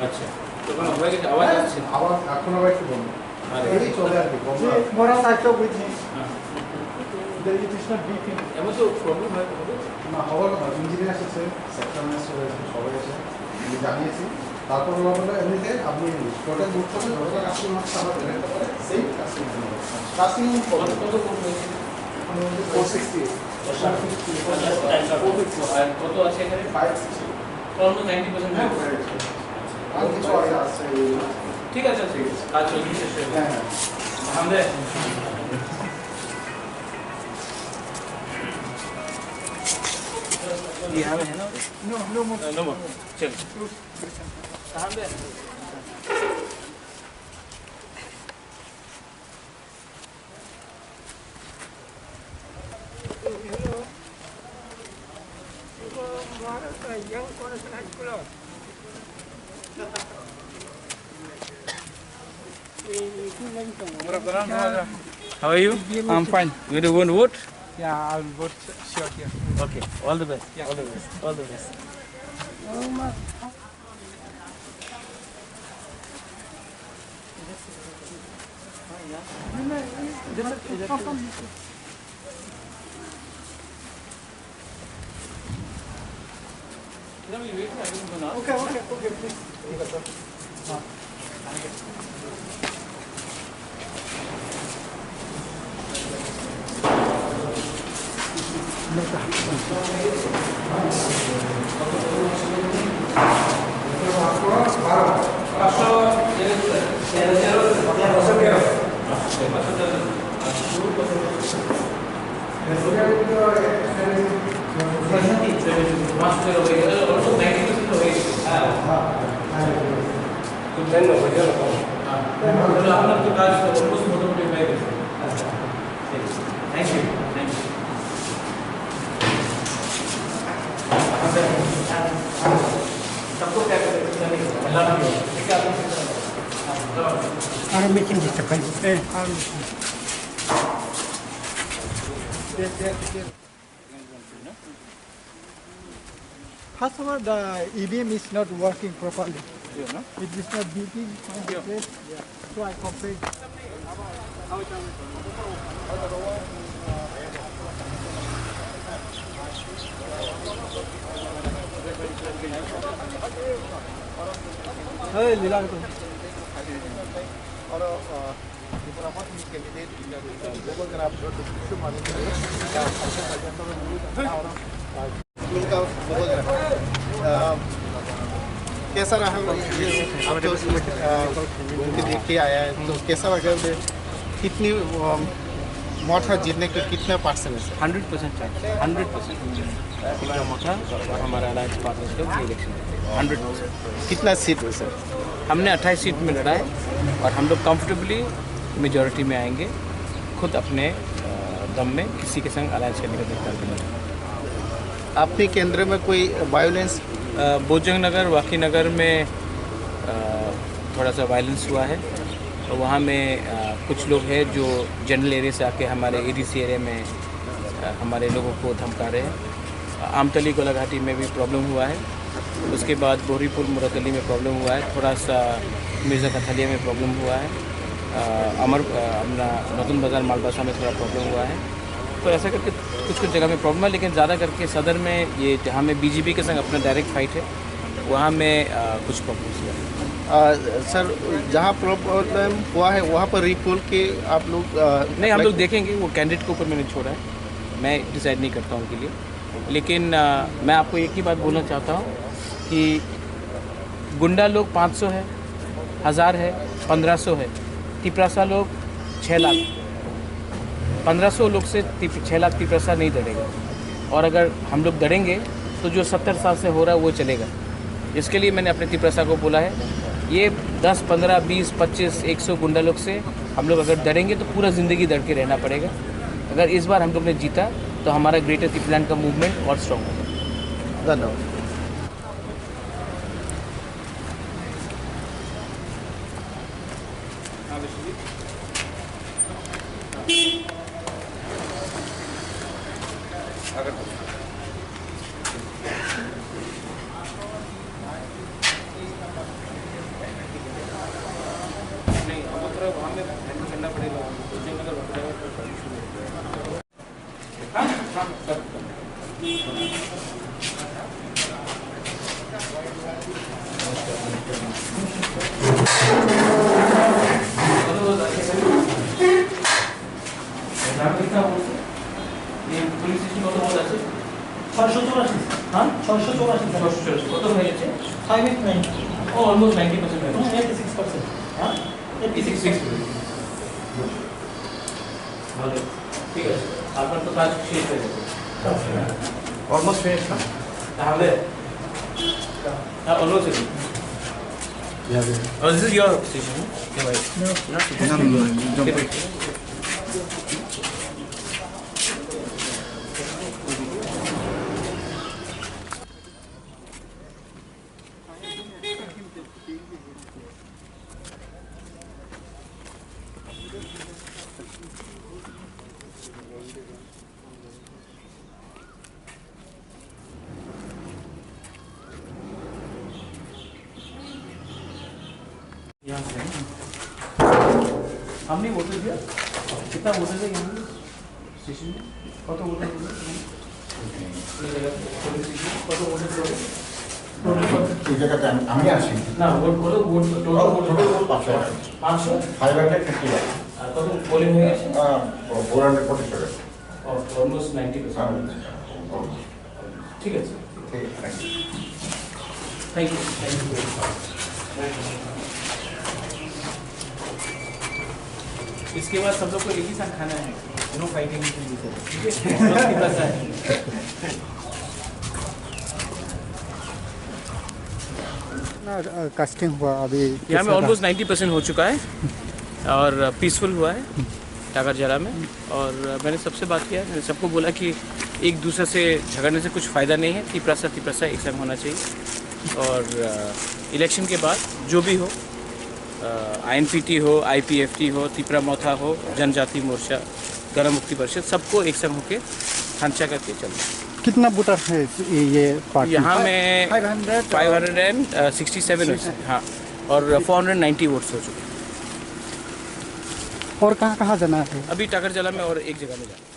আচ্ছা তখন আওয়াজ আসছে আওয়াজ এখন আবার একটু বন্ধ এই চলে আসবে মোরা সাইটটা বুঝছি there is not beeping এমন তো প্রবলেম হয় না হওয়ার কথা ইঞ্জিনিয়ার আছে সেক্টর ম্যানেজার সবাই আছে আমি জানিয়েছি তারপর বলা এমনিতে আপনি টোটাল বুক করতে যতটা কাস্টমার সারা দেন সেই কাস্টমার কত করবে 460 কত আছে এখানে 560 অলমোস্ট 90% হয়ে গেছে আর কিছু আছে ঠিক আছে ঠিক আছে কাজ চলছে শেষ হয়ে গেছে হ্যাঁ আমাদের ये हमें है ना नो more चल कहां पे How are you? I'm fine. You do one vote? Yeah, I'll vote sure here. Okay. All the best. Yeah. All the best. All the best. Okay, please. Thank you. Thank you. सबको क्या I'm making this happen. First of all, the EVM is not working properly. Yeah, no? It is not beeping on the place. Yeah. So I complained. Hey, Lila. कैसा रहा आप तो उनके देख के आया है तो कैसा लगा कितनी मोटा जीतने के कितना परसेंट है 100% चांस 100% मोटा और हमारा अलायंस पार्टनर्स का इलेक्शन 100%। कितना सीट है सर हमने 28 सीट में लड़ा है और हम लोग कंफर्टेबली मेजॉरिटी में आएंगे, खुद अपने दम में किसी के संग अलायंस करने का निर्धार करेंगे। आपके केंद्र में कोई वायलेंस बोजंग नगर वाकी नगर में थोड़ा सा वायलेंस हुआ है और वहाँ में कुछ लोग हैं जो जनरल एरिया से आके हमारे एडीसी एरिया में हमारे लोगों को धमका रहे हैं। आमतली गोलाघाटी में भी प्रॉब्लम हुआ है, उसके बाद बोरीपुर मुरादली में प्रॉब्लम हुआ है, थोड़ा सा मिर्ज़ा कथलिया में प्रॉब्लम हुआ है, अपना नतून बाज़ार मालबासा में थोड़ा प्रॉब्लम हुआ है। तो ऐसा करके कुछ कुछ जगह में प्रॉब्लम है, लेकिन ज़्यादा करके सदर में ये जहाँ में बीजेपी के संग अपना डायरेक्ट फाइट है वहाँ में कुछ प्रॉब्लम्स हुआ है। सर जहाँ प्रॉब्लम हुआ है वहाँ पर रिपोल के आप लोग नहीं, हम लोग देखेंगे, वो कैंडिडेट के ऊपर मैंने छोड़ा है, मैं डिसाइड नहीं करता उनके लिए। लेकिन मैं आपको एक ही बात बोलना चाहता हूँ कि गुंडा लोग 500 है, 1000 है, 1500 है, तिपरासा लोग 6 लाख, 1500 लोग से 6 लाख तिपरासा नहीं डरेगा। और अगर हम लोग डरेंगे तो जो 70 साल से हो रहा है वो चलेगा। इसके लिए मैंने अपने तिपरासा को बोला है, ये 10, 15, 20, 25, 100 गुंडा लोग से हम लोग अगर डरेंगे तो पूरा ज़िंदगी डर के रहना पड़ेगा। अगर इस बार हम लोग ने जीता तो हमारा ग्रेटर तिपलैंड का मूवमेंट और स्ट्रॉन्ग होगा। धन्यवाद। नहीं अब थोड़ा वहाँ में हैंडल करना पड़ेगा अगर हाँ हाँ পুলিশ স্টেশন কত বড় আছে 684 হ্যাঁ 684 কত হয়ে গেছে 590 ও অলমোস্ট 90% হয়ে গেছে 86% হ্যাঁ 86 ভালো ঠিক আছে আপনার তো কাজ শেষ হয়ে গেছে অলমোস্ট ফিনিশ না তাহলে হ্যাঁ almost Oh, this is your station, huh? Yeah, right. No. यहाँ से हमने वोटर दिया कितना वोटर है यहाँ स्टेशन में कत वोटर কত वोटर এই জায়গাতে আমি আসি না ভোট কত ভোট টোটাল ভোট 500 550 আর কত পোলিং হয়ে গেছে 447 অলমোস্ট 90% ঠিক আছে ঠিক আছে थैंक यू इसके बाद सब लोग को एक ही साथ खाना है नो फाइटिंग ठीक है कास्टिंग हुआ अभी यहाँ में ऑलमोस्ट 90% हो चुका है और पीसफुल हुआ है टाकर जला में और मैंने सबसे बात किया मैंने सबको बोला कि एक दूसरे से झगड़ने से कुछ फ़ायदा नहीं है तिपरासा एक संग होना चाहिए और इलेक्शन के बाद जो भी हो INPT हो IPFT हो तिपरा मोथा हो जनजाति मोर्चा गण मुक्ति परिषद सबको एक संग होकर खांचा करके चलना कितना वोटर है ये पार्टी यहाँ में 567 हाँ और 490 वोट्स हो चुके और कहाँ जाना है अभी टाकर जला में और एक जगह में जाना